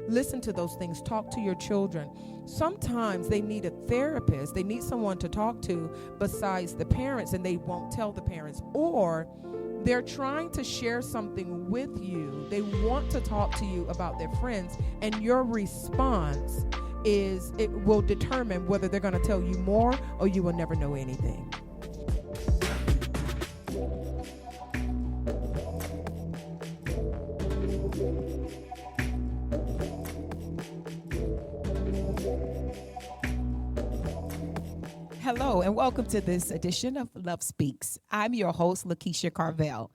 listen to those things. Talk to your children. Sometimes they need a therapist. They need someone to talk to besides the parents, and they won't tell the parents. Or they're trying to share something with you. They want to talk to you about their friends, and your response it will determine whether they're going to tell you more or you will never know anything. Hello, and welcome to this edition of Love Speaks. I'm your host, LaKisha Carvil.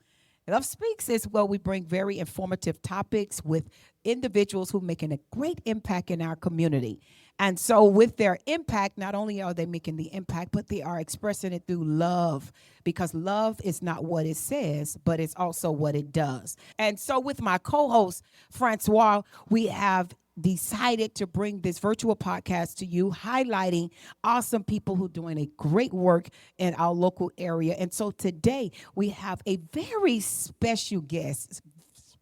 Love Speaks is where we bring very informative topics with individuals who are making a great impact in our community. And so with their impact, not only are they making the impact, but they are expressing it through love, because love is not what it says, but it's also what it does. And so with my co-host, Francois, we have decided to bring this virtual podcast to you, highlighting awesome people who are doing a great work in our local area. And so today we have a very special guest,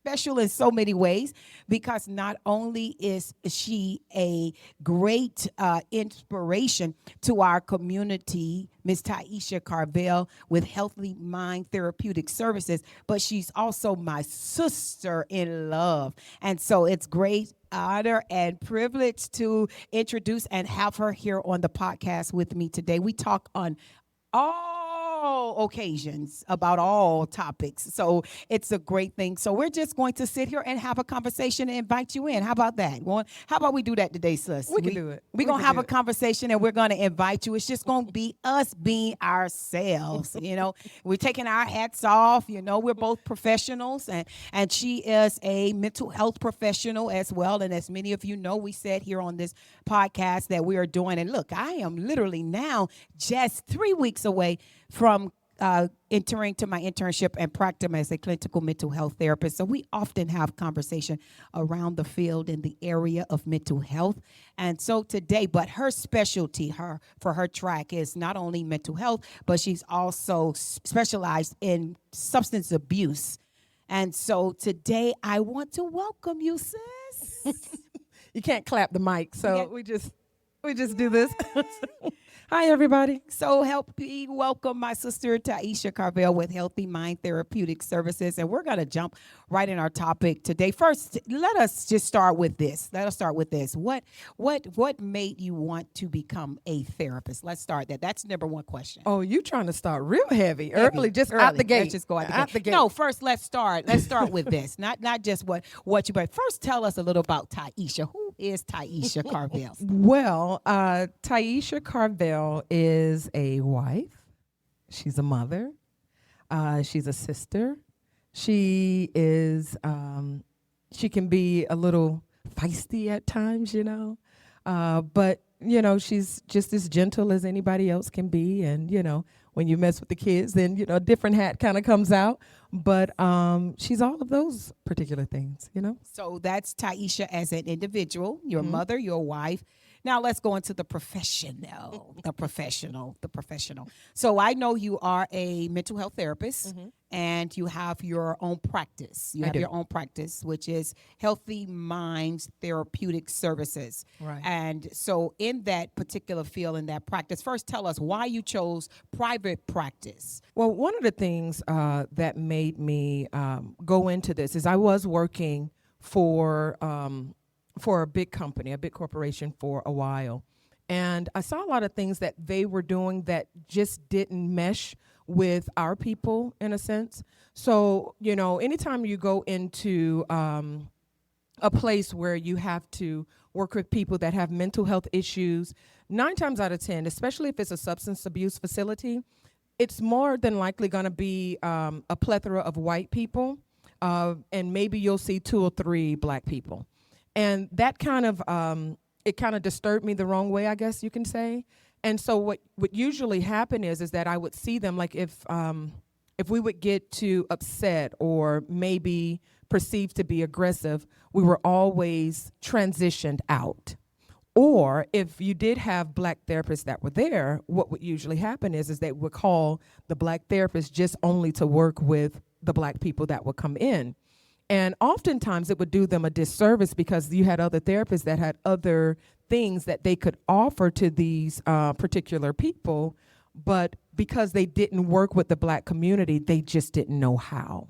special in so many ways, because not only is she a great inspiration to our community, Miss Tiesha Carvil with Healthy Mind Therapeutic Services, but she's also my sister in love. And so it's great honor and privilege to introduce and have her here on the podcast with me today. We talk on all occasions about all topics. So it's a great thing. So we're just going to sit here and have a conversation and invite you in. How about that? How about we do that today, sis? We can do it. We're going to have a conversation and we're going to invite you. It's just going to be us being ourselves. We're taking our hats off. We're both professionals, and she is a mental health professional as well. And as many of you know, we said here on this podcast that we are doing. And look, I am literally now just 3 weeks away from entering to my internship and practice as a clinical mental health therapist. So we often have conversation around the field in the area of mental health. And so today, but her specialty, for her track is not only mental health, but she's also specialized in substance abuse. And so today I want to welcome you, sis. You can't clap the mic, so we just do this. Hi, everybody. So help me welcome my sister, Tiesha Carvil with Healthy Mind Therapeutic Services. And we're going to jump right in our topic today. First, let us just start with this. What made you want to become a therapist? Let's start there. That's number one question. Oh, you trying to start real heavy. Early. Out the gate. Let's just go out the gate. No, first, let's start with this. Not just what you, but first tell us a little about Tiesha. Who is Tiesha Carvil? Well, Tiesha Carvil is a wife. She's a mother. She's a sister. She is, she can be a little feisty at times, but, she's just as gentle as anybody else can be. And, when you mess with the kids, then, a different hat kind of comes out. But she's all of those particular things, So that's Tiesha as an individual, your mother, your wife. Now let's go into the professional. So I know you are a mental health therapist, and you have your own practice. You have your own practice, which is Healthy Mind Therapeutic Services. Right. And so in that particular field, in that practice, first tell us why you chose private practice. Well, one of the things that made me go into this is I was working for a big company, a big corporation for a while. And I saw a lot of things that they were doing that just didn't mesh with our people in a sense. So, anytime you go into a place where you have to work with people that have mental health issues, 9 times out of 10, especially if it's a substance abuse facility, it's more than likely going to be a plethora of white people, and maybe you'll see 2 or 3 black people. And that kind of, it kind of disturbed me the wrong way, I guess you can say. And so what usually happened is that I would see them, like if we would get too upset or maybe perceived to be aggressive, we were always transitioned out. Or if you did have black therapists that were there, what would usually happen is they would call the black therapist just only to work with the black people that would come in. And oftentimes it would do them a disservice because you had other therapists that had other things that they could offer to these particular people. But because they didn't work with the Black community, they just didn't know how.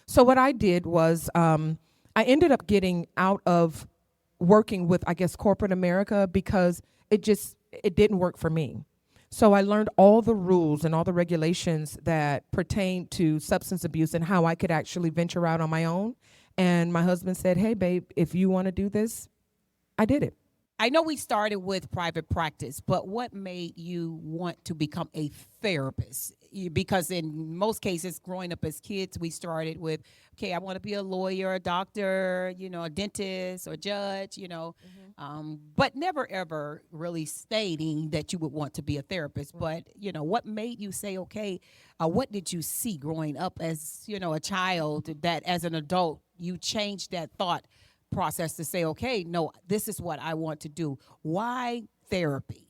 So what I did was I ended up getting out of working with, I guess, corporate America because it didn't work for me. So I learned all the rules and all the regulations that pertain to substance abuse and how I could actually venture out on my own. And my husband said, "Hey, babe, if you want to do this," I did it. I know we started with private practice, but what made you want to become a therapist? Because in most cases, growing up as kids, we started with, okay, I want to be a lawyer, a doctor, a dentist or judge, but never ever really stating that you would want to be a therapist. Right. But, what made you say, okay, what did you see growing up as, a child that as an adult, you changed that thought process to say, okay, no, this is what I want to do? Why therapy?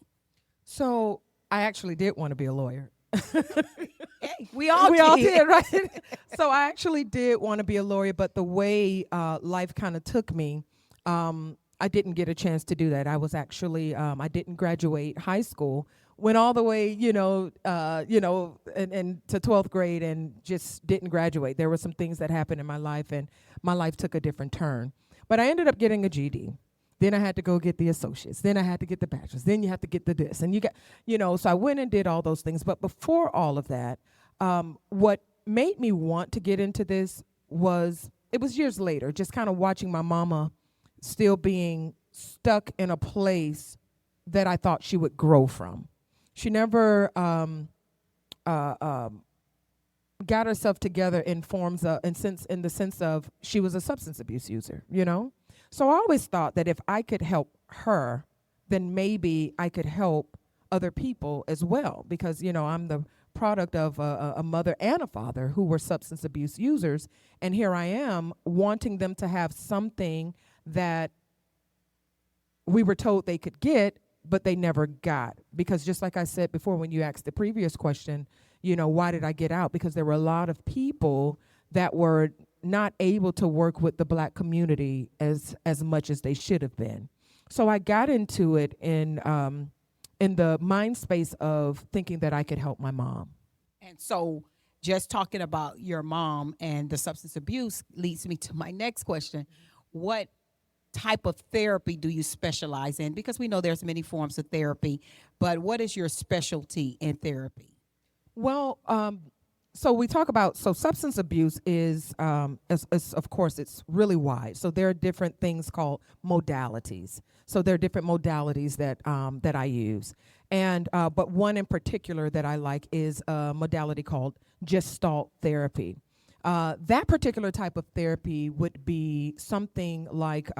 So I actually did want to be a lawyer. Hey, we all did, right? So I actually did want to be a lawyer, but the way life kind of took me, I didn't get a chance to do that. I was actually, I didn't graduate high school. Went all the way, and to 12th grade and just didn't graduate. There were some things that happened in my life, and my life took a different turn. But I ended up getting a GD. Then I had to go get the associates. Then I had to get the bachelor's. Then you have to get the this. And so I went and did all those things. But before all of that, what made me want to get into this it was years later, just kind of watching my mama still being stuck in a place that I thought she would grow from. She never got herself together in the sense of she was a substance abuse user, So I always thought that if I could help her, then maybe I could help other people as well, because I'm the product of a mother and a father who were substance abuse users, and here I am wanting them to have something that we were told they could get, but they never got. Because just like I said before, when you asked the previous question, why did I get out? Because there were a lot of people that were not able to work with the Black community as much as they should have been. So I got into it in the mind space of thinking that I could help my mom. And so just talking about your mom and the substance abuse leads me to my next question. What type of therapy do you specialize in? Because we know there's many forms of therapy, but what is your specialty in therapy? Well, so we talk about, substance abuse is of course, it's really wide. So there are different things called modalities. So there are different modalities that I use. And but one in particular that I like is a modality called gestalt therapy. That particular type of therapy would be something like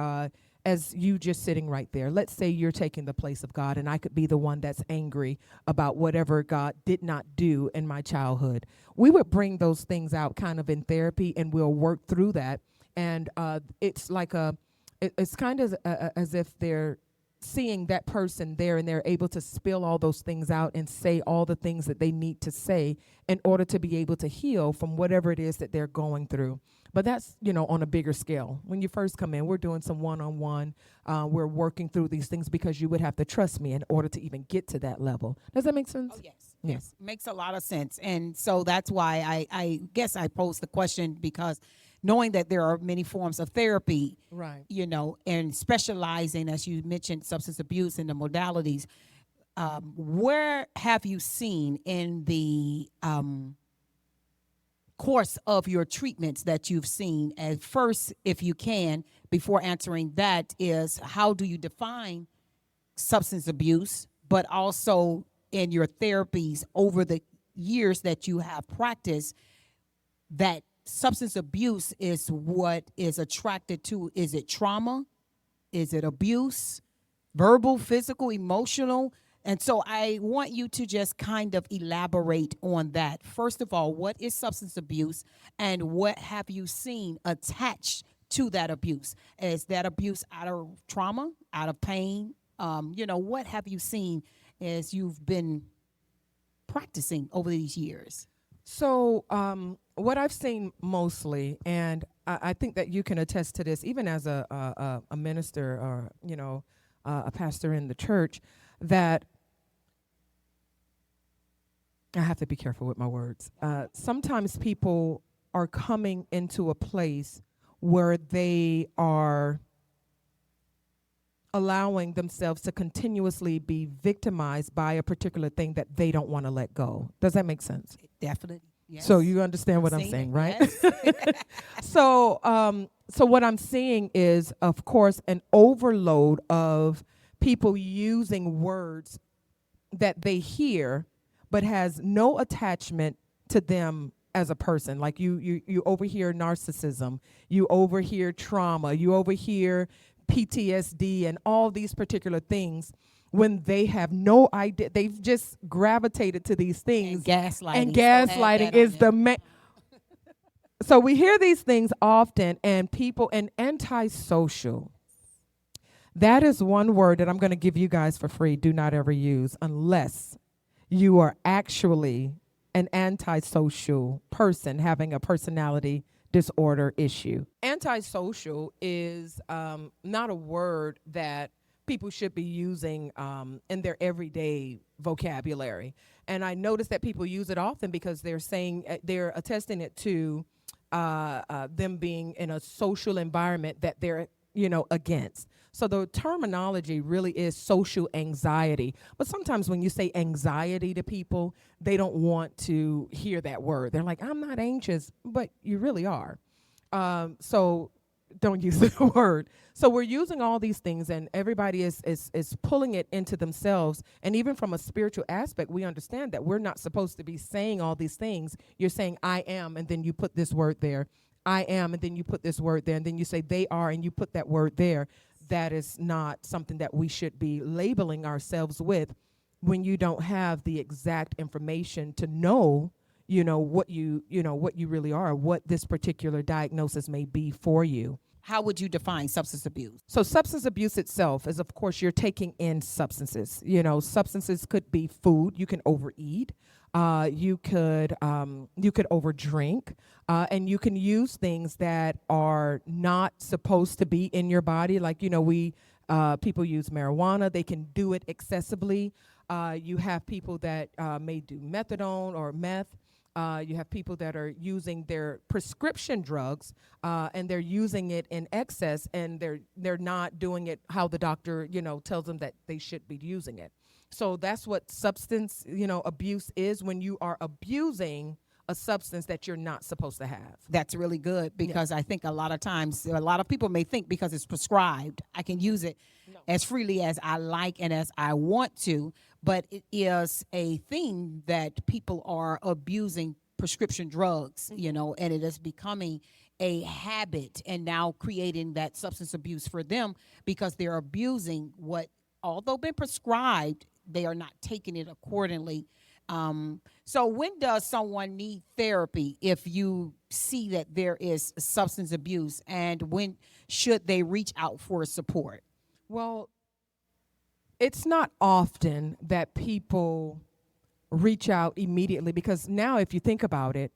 as you just sitting right there. Let's say you're taking the place of God, and I could be the one that's angry about whatever God did not do in my childhood. We would bring those things out kind of in therapy, and we'll work through that. And it's like it's kind of as if they're seeing that person there, and they're able to spill all those things out and say all the things that they need to say in order to be able to heal from whatever it is that they're going through. But that's, on a bigger scale. When you first come in, we're doing some one-on-one. We're working through these things because you would have to trust me in order to even get to that level. Does that make sense? Oh, yes. Yes. Makes a lot of sense. And so that's why I guess I posed the question, because knowing that there are many forms of therapy, right, and specializing, as you mentioned, substance abuse and the modalities, where have you seen in the course of your treatments that you've seen? At first, if you can, before answering that, is how do you define substance abuse, but also in your therapies over the years that you have practiced, that substance abuse is what is attracted to? Is it trauma? Is it abuse? Verbal, physical, emotional? And so I want you to just kind of elaborate on that. First of all, what is substance abuse, and what have you seen attached to that abuse? Is that abuse out of trauma, out of pain? What have you seen as you've been practicing over these years? So what I've seen mostly, and I think that you can attest to this, even as a minister or, a pastor in the church, that I have to be careful with my words. Sometimes people are coming into a place where they are allowing themselves to continuously be victimized by a particular thing that they don't want to let go. Does that make sense? Definitely. Yes. So you understand what I'm Seen saying, it, right? yes. So what I'm seeing is, of course, an overload of people using words that they hear, but has no attachment to them as a person. Like you overhear narcissism, you overhear trauma, you overhear PTSD, and all these particular things. When they have no idea, they've just gravitated to these things. And gaslighting. And Still have gaslighting that is on the you. main. So we hear these things often, and people, and antisocial. That is one word that I'm going to give you guys for free. Do not ever use unless you are actually an antisocial person having a personality disorder issue. Antisocial is not a word that people should be using in their everyday vocabulary. And I notice that people use it often because they're saying, they're attesting it to them being in a social environment that they're, against. So the terminology really is social anxiety. But sometimes when you say anxiety to people, they don't want to hear that word. They're like, I'm not anxious, but you really are. So don't use the word. So we're using all these things, and everybody is pulling it into themselves. And even from a spiritual aspect, we understand that we're not supposed to be saying all these things. You're saying I am, and then you put this word there. I am, and then you put this word there, and then you say they are, and you put that word there. That is not something that we should be labeling ourselves with when you don't have the exact information to know, what you really are, what this particular diagnosis may be for you. How would you define substance abuse? So substance abuse itself is, of course, you're taking in substances. Substances could be food. You can overeat. You could overdrink, and you can use things that are not supposed to be in your body. Like people use marijuana. They can do it excessively. You have people that may do methadone or meth. You have people that are using their prescription drugs, and they're using it in excess, and they're not doing it how the doctor tells them that they should be using it. So that's what substance abuse is, when you are abusing a substance that you're not supposed to have. That's really good, because I think a lot of times, a lot of people may think because it's prescribed, I can use it as freely as I like and as I want to, but it is a thing that people are abusing prescription drugs, and it is becoming a habit, and now creating that substance abuse for them because they're abusing what, although been prescribed, they are not taking it accordingly. So when does someone need therapy if you see that there is substance abuse, and when should they reach out for support? Well, it's not often that people reach out immediately, because now if you think about it,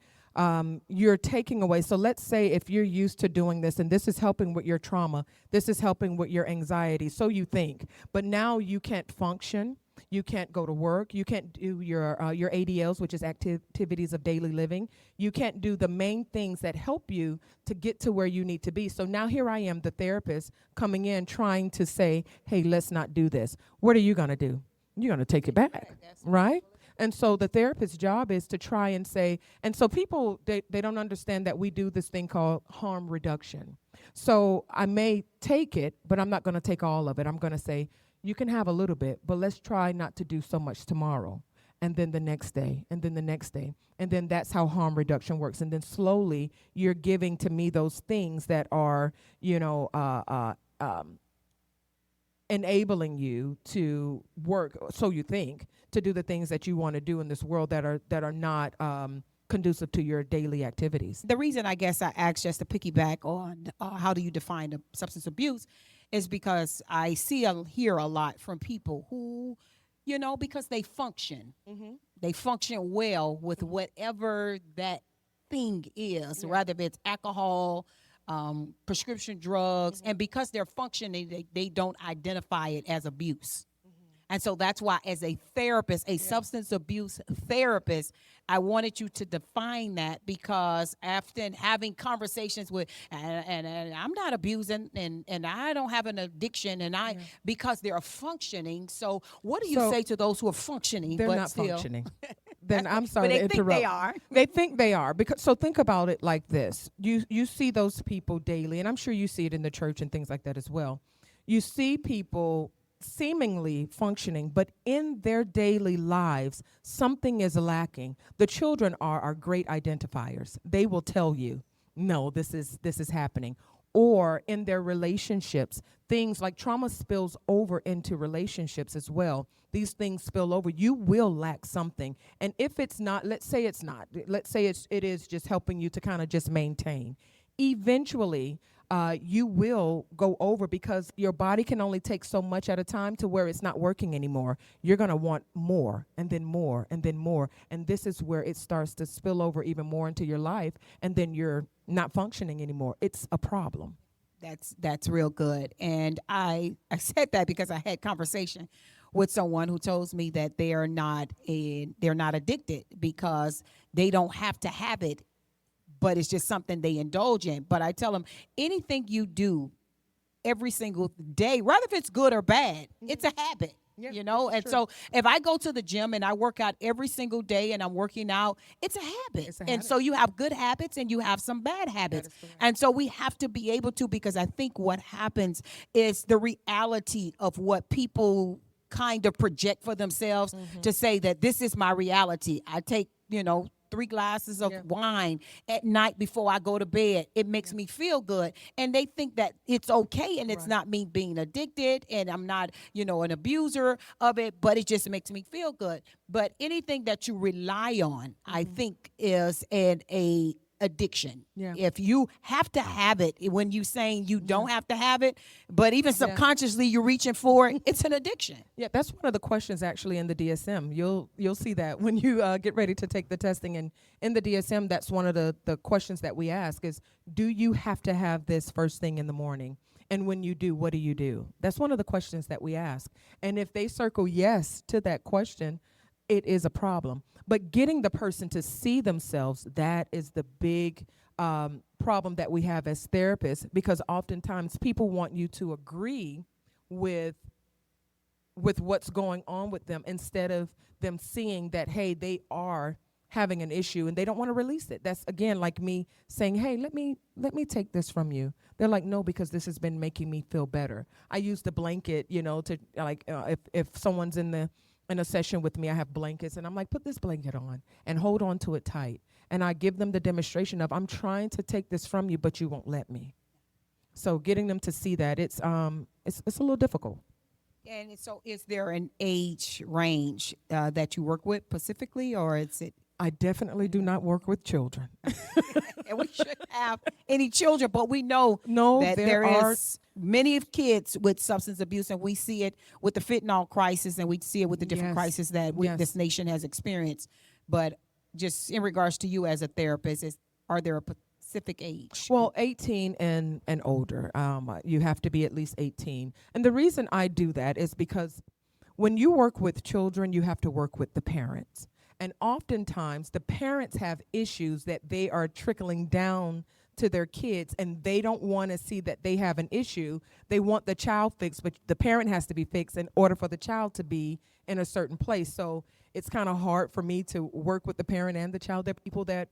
you're taking away. So let's say if you're used to doing this, and this is helping with your trauma, this is helping with your anxiety, so you think, but now you can't function. You can't go to work. You can't do your ADLs, which is activities of daily living. You can't do the main things that help you to get to where you need to be. So now here I am, the therapist, coming in trying to say, hey, let's not do this. What are you going to do? You're going to take it back, right? And so the therapist's job is to try and say, and so people, they don't understand that we do this thing called harm reduction. So I may take it, but I'm not going to take all of it. I'm going to say, you can have a little bit, but let's try not to do so much tomorrow. And then the next day, and then the next day. And then that's how harm reduction works. And then slowly you're giving to me those things that are, enabling you to work, so you think, to do the things that you want to do in this world that are not conducive to your daily activities. The reason I guess I asked, just to piggyback on how do you define a substance abuse, is because I hear a lot from people who, because they function. Mm-hmm. They function well with whatever that thing is, whether it's alcohol, prescription drugs, and because they're functioning, they don't identify it as abuse. And so that's why, as a therapist, a substance abuse therapist, I wanted you to define that, because after having conversations with, and I'm not abusing, and I don't have an addiction, and because they're functioning. So what do you So say to those who are functioning they're but not still? functioning. Then I'm But sorry they to think interrupt. they are. They think they are, because so think about it like this. You see those people daily, and I'm sure you see it in the church and things like that as well. You see people seemingly functioning, but in their daily lives, something is lacking. The children are great identifiers. They will tell you, no, this is happening. Or in their relationships, things like trauma spills over into relationships as well. These things spill over. You will lack something. And if it's not, let's say it's not, let's say it is just helping you to kind of just maintain. Eventually, you will go over, because your body can only take so much at a time to where it's not working anymore. You're going to want more and then more and then more. And this is where it starts to spill over even more into your life. And then you're not functioning anymore. It's a problem. That's real good. And I said that because I had conversation with someone who told me that they're not addicted because they don't have to have it, but it's just something they indulge in. But I tell them, anything you do every single day, rather if it's good or bad, it's a habit. Yeah, And true. so if I go to the gym and I work out every single day and I'm working out, it's a habit. It's a And habit. so you have good habits and you have some bad habits. is correct. And so we have to be able to, because I think what happens is the reality of what people kind of project for themselves to say that this is my reality. I take, 3 glasses of wine at night before I go to bed. It makes me feel good. And they think that it's okay, and it's not me being addicted, and I'm not, an abuser of it, but it just makes me feel good. But anything that you rely on, I think, is a addiction. Yeah. If you have to have it, when you saying you don't have to have it, but even subconsciously you're reaching for it, it's an addiction. Yeah, that's one of the questions actually in the DSM. You'll see that when you get ready to take the testing, and in the DSM, that's one of the questions that we ask is, do you have to have this first thing in the morning? And when you do, what do you do? That's one of the questions that we ask. And if they circle yes to that question, it is a problem. But getting the person to see themselves, that is the big problem that we have as therapists, because oftentimes people want you to agree with what's going on with them, instead of them seeing that, hey, they are having an issue and they don't want to release it. That's, again, like me saying, hey, let me take this from you. They're like, no, because this has been making me feel better. I use the blanket, to if someone's in a session with me, I have blankets, and I'm like, put this blanket on and hold on to it tight. And I give them the demonstration of, I'm trying to take this from you, but you won't let me. So getting them to see that, it's a little difficult. And so is there an age range that you work with specifically, or is it? I definitely do not work with children. And we shouldn't have any children, but we know that there there are is many kids with substance abuse, and we see it with the fentanyl crisis, and we see it with the different Yes. crises that this nation has experienced. But just in regards to you as a therapist, are there a specific age? Well, 18 and older. You have to be at least 18. And the reason I do that is because when you work with children, you have to work with the parents. And oftentimes the parents have issues that they are trickling down to their kids, and they don't want to see that they have an issue. They want the child fixed, but the parent has to be fixed in order for the child to be in a certain place. So it's kind of hard for me to work with the parent and the child. There are people that,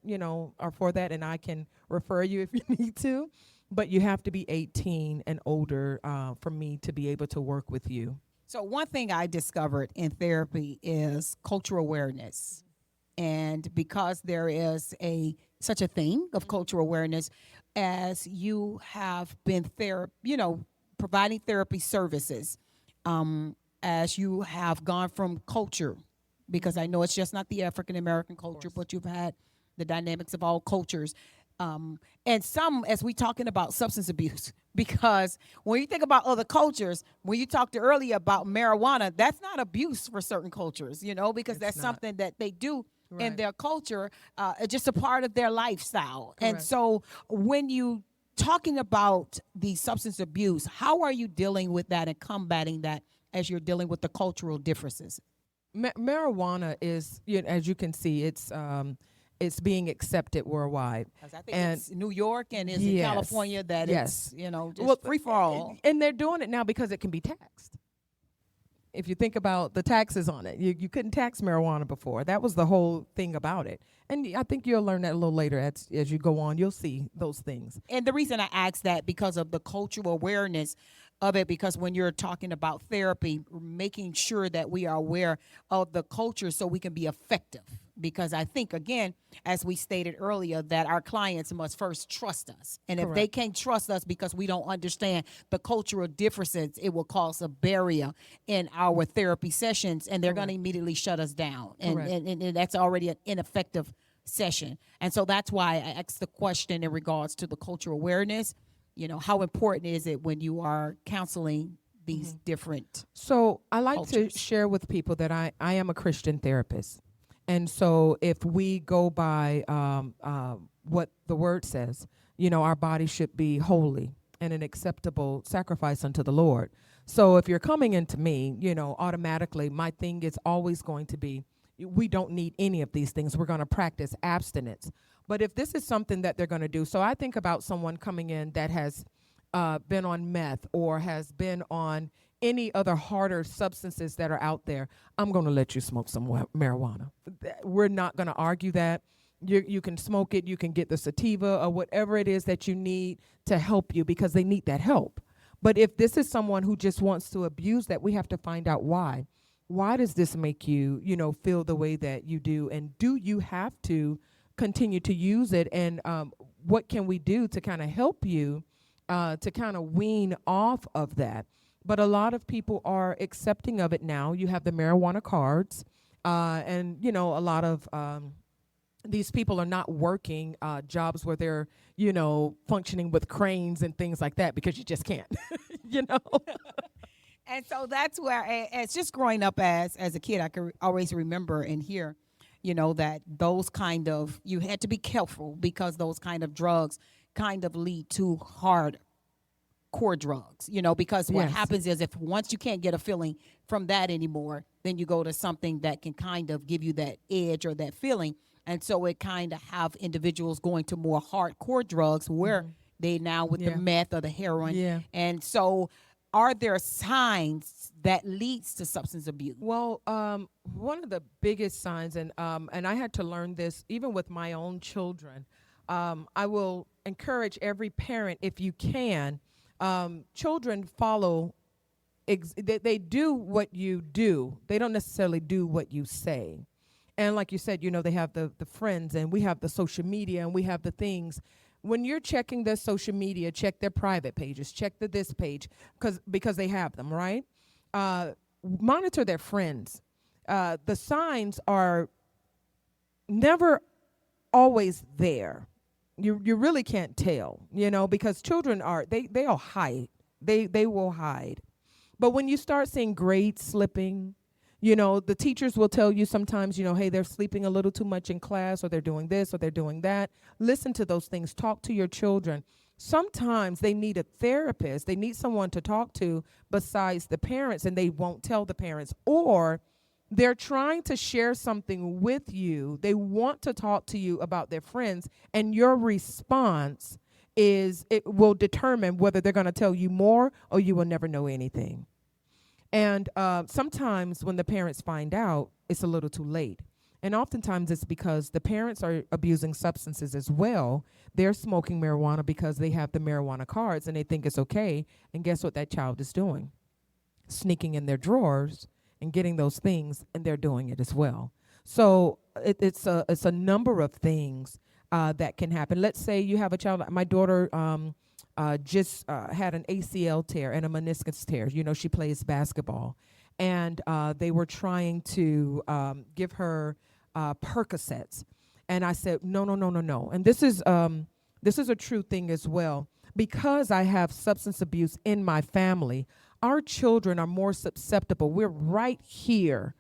are for that, and I can refer you if you need to. But you have to be 18 and older for me to be able to work with you. So one thing I discovered in therapy is cultural awareness. And because there is such a thing of cultural awareness, as you have been providing therapy services, as you have gone from culture, because I know it's just not the African American culture, but you've had the dynamics of all cultures. And some, as we talking about substance abuse, because when you think about other cultures, when you talked earlier about marijuana, that's not abuse for certain cultures, because that's something that they do in their culture, just a part of their lifestyle. Correct. And so when you talking about the substance abuse, how are you dealing with that and combating that as you're dealing with the cultural differences? Marijuana is, as you can see, it's being accepted worldwide. Because I think And it's New York and is in yes, California that yes. it's, just Well, free for all. and they're doing it now because it can be taxed. If you think about the taxes on it, you couldn't tax marijuana before. That was the whole thing about it. And I think you'll learn that a little later as you go on. You'll see those things. And the reason I ask that because of the cultural awareness of it, because when you're talking about therapy, making sure that we are aware of the culture so we can be effective. Because I think, again, as we stated earlier, that our clients must first trust us. And if they Correct. can't trust us because we don't understand the cultural differences, it will cause a barrier in our therapy sessions, and they're going to Correct. immediately shut us down. And, Correct. and that's already an ineffective session. And so that's why I asked the question in regards to the cultural awareness. How important is it when you are counseling these different So I like cultures? to share with people that I am a Christian therapist. And so if we go by what the word says, our body should be holy and an acceptable sacrifice unto the Lord. So if you're coming into me, automatically my thing is always going to be, we don't need any of these things. We're going to practice abstinence. But if this is something that they're going to do, so I think about someone coming in that has been on meth or has been on any other harder substances that are out there, I'm going to let you smoke some marijuana. We're not going to argue that. You can smoke it. You can get the sativa or whatever it is that you need to help you because they need that help. But if this is someone who just wants to abuse that, we have to find out why. Why does this make you, feel the way that you do? And do you have to continue to use it? And what can we do to kind of help you to kind of wean off of that? But a lot of people are accepting of it now. You have the marijuana cards, and a lot of these people are not working jobs where they're, functioning with cranes and things like that because you just can't, you know. And so that's where, as just growing up as a kid, I could always remember and hear, that those kind of, you had to be careful because those kind of drugs kind of lead to hard core drugs, because what Yes. happens is if once you can't get a feeling from that anymore, then you go to something that can kind of give you that edge or that feeling. And so it kind of have individuals going to more hardcore drugs where they now with Yeah. the meth or the heroin. Yeah. And so are there signs that leads to substance abuse? Well, one of the biggest signs, and I had to learn this even with my own children. I will encourage every parent, if you can, children follow. They do what you do. They don't necessarily do what you say. And like you said, they have the friends, and we have the social media, and we have the things. When you're checking their social media, check their private pages, check this page, because they have them, right? Monitor their friends. The signs are never always there. You really can't tell, because children they'll hide. They will hide. But when you start seeing grades slipping, the teachers will tell you sometimes, hey, they're sleeping a little too much in class, or they're doing this, or they're doing that. Listen to those things. Talk to your children. Sometimes they need a therapist. They need someone to talk to besides the parents, and they won't tell the parents. Or they're trying to share something with you. They want to talk to you about their friends, and your response it will determine whether they're going to tell you more or you will never know anything. And sometimes when the parents find out, it's a little too late. And oftentimes it's because the parents are abusing substances as well. They're smoking marijuana because they have the marijuana cards and they think it's okay. And guess what that child is doing? Sneaking in their drawers and getting those things, and they're doing it as well. So it's a number of things that can happen. Let's say you have a child. My daughter just had an ACL tear and a meniscus tear. She plays basketball, and they were trying to give her Percocets, and I said, no. And this is a true thing as well. Because I have substance abuse in my family, our children are more susceptible. We're right here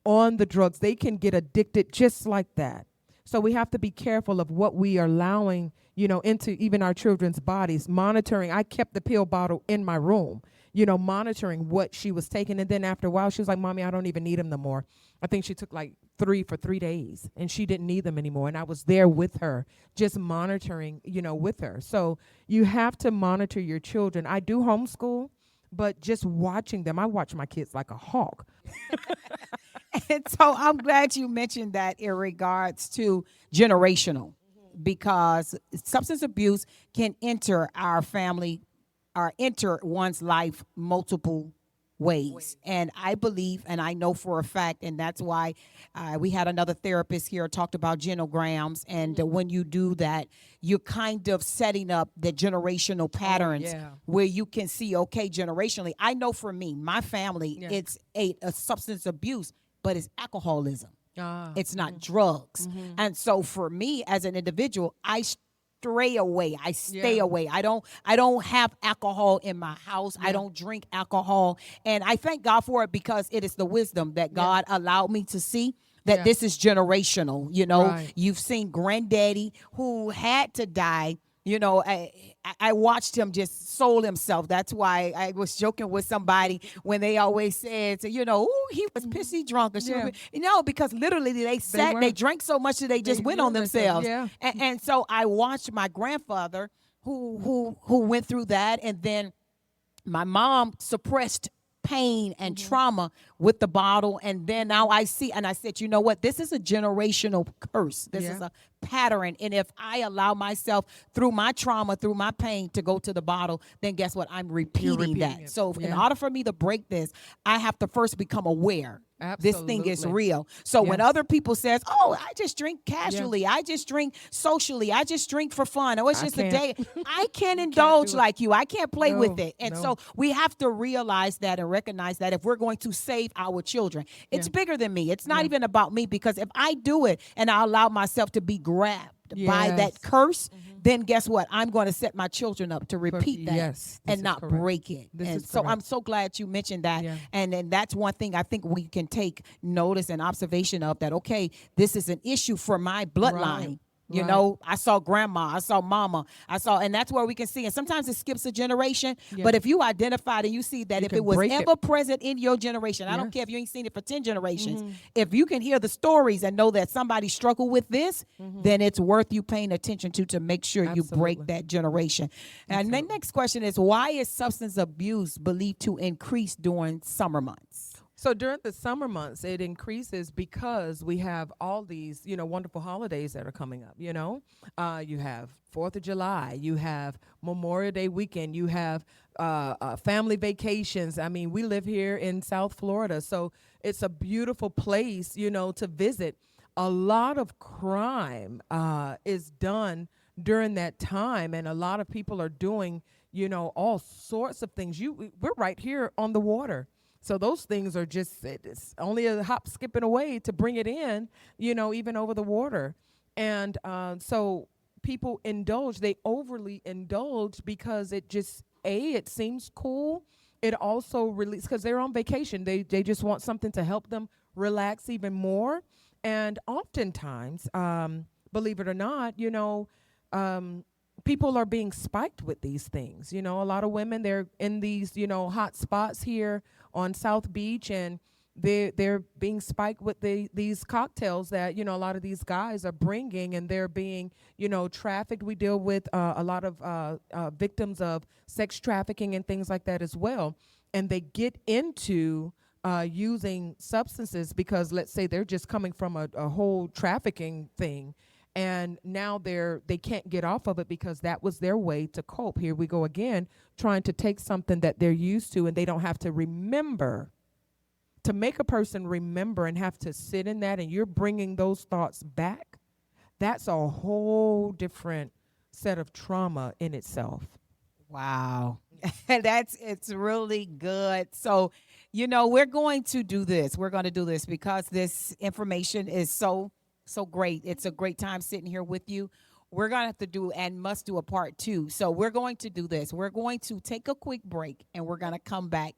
on the drugs. They can get addicted just like that. So we have to be careful of what we are allowing, into even our children's bodies, monitoring. I kept the pill bottle in my room, monitoring what she was taking. And then after a while, she was like, Mommy, I don't even need them no more. I think she took like 3 days and she didn't need them anymore. And I was there with her, just monitoring, with her. So you have to monitor your children. I do homeschool, but just watching them, I watch my kids like a hawk. And so I'm glad you mentioned that in regards to generational, because substance abuse can enter our family or enter one's life multiple ways. And I believe, and I know for a fact, and that's why we had another therapist here talked about genograms. And when you do that, you're kind of setting up the generational patterns yeah. where you can see, okay, generationally. I know for me, my family, Yeah. it's a substance abuse, but it's alcoholism. Ah, It's not drugs. And so for me as an individual, I stray away. I stay Yeah. away. I don't have alcohol in my house. I don't drink alcohol. And I thank God for it because it is the wisdom that God allowed me to see that Yeah. this is generational. Right. You've seen granddaddy who had to die. I watched him just soul himself. That's why I was joking with somebody when they always said, "Ooh, he was pissy drunk," or she Yeah. was, because literally they were. drank so much that they just went on ruined themselves. themselves. Yeah. And so I watched my grandfather who went through that, and then my mom suppressed pain and trauma with the bottle, and then now I see, and I said, you know what, this is a generational curse. This is a pattern, and if I allow myself through my trauma, through my pain, to go to the bottle, then guess what, I'm repeating that. it. So in Yeah. order for me to break this, I have to first become aware this thing is Absolutely. real. So when Yeah. other people says, "Oh, I just drink casually, I just drink socially, I just drink for fun, oh, it's I just a day," can't. I can't indulge do it. like you. I can't play with No, it. And no. so we have to realize that and recognize that if we're going to save our children, it's Yeah. bigger than me. It's not Yeah. even about me, because if I do it and I allow myself to be grabbed by that Yes. curse, then guess what? I'm going to set my children up to repeat that yes, this and is not correct. break it. This And is so correct. I'm so glad you mentioned that. Yeah. And then that's one thing I think we can take notice and observation of, that, okay, this is an issue for my bloodline. Right. I saw grandma, I saw mama, and that's where we can see. And sometimes it skips a generation, Yeah. but if you identify it and you see that You if can it was break it. ever present in your generation, I don't care Yes. if you ain't seen it for 10 generations, if you can hear the stories and know that somebody struggled with this, then it's worth you paying attention to make sure you break Absolutely. that generation. And the next question is, why is substance abuse believed to increase during summer months? So during the summer months, it increases because we have all these, wonderful holidays that are coming up. You have 4th of July, you have Memorial Day weekend, you have family vacations. I mean, we live here in South Florida, so it's a beautiful place, to visit. A lot of crime is done during that time, and a lot of people are doing, all sorts of things. We're right here on the water. So those things are just, it's only a hop skipping away to bring it in, even over the water. And so people indulge, they overly indulge because it seems cool. It also releases, because they're on vacation. They just want something to help them relax even more. And oftentimes, believe it or not, people are being spiked with these things. A lot of women, they're in these, hot spots here on South Beach, and they're being spiked with these cocktails that, a lot of these guys are bringing, and they're being, trafficked. We deal with a lot of victims of sex trafficking and things like that as well. And they get into using substances because, let's say, they're just coming from a whole trafficking thing, and now they can't get off of it because that was their way to cope. Here we go again, trying to take something that they're used to, and they don't have to remember. To make a person remember and have to sit in that, and you're bringing those thoughts back, that's a whole different set of trauma in itself. Wow. It's really good. So, we're going to do this. We're going to do this because this information is so great. It's a great time sitting here with you. We're going to have to do and must do a part 2. So we're going to do this. We're going to take a quick break, and we're going to come back.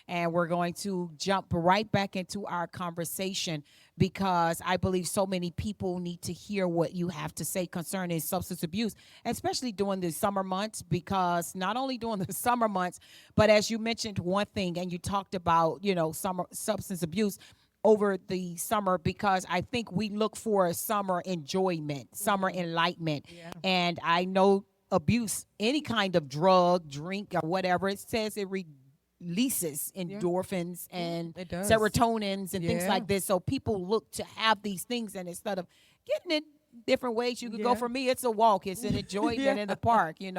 and we're going to jump right back into our conversation because I believe so many people need to hear what you have to say concerning substance abuse, especially during the summer months, because not only during the summer months, but as you mentioned one thing and you talked about, summer substance abuse over the summer, because I think we look for summer enjoyment, summer enlightenment. Yeah. And I know abuse, any kind of drug, drink, or whatever, it says it releases endorphins and It does. serotonins and things Yeah. like this. So people look to have these things, and instead of getting it different ways, you could go. Yeah. For me, it's a walk, it's an enjoyment Yeah. in the park, and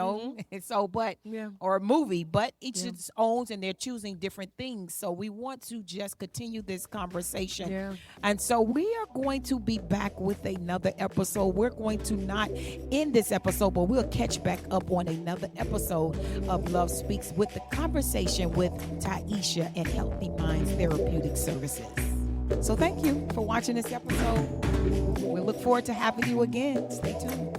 so, but Yeah. or a movie, but each Yeah. its owns, and they're choosing different things. So we want to just continue this conversation. Yeah. And so we are going to be back with another episode. We're going to not end this episode, but we'll catch back up on another episode of Love Speaks with the conversation with Tiesha and Healthy Mind Therapeutic Services. So thank you for watching this episode. We look forward to having you again. Stay tuned.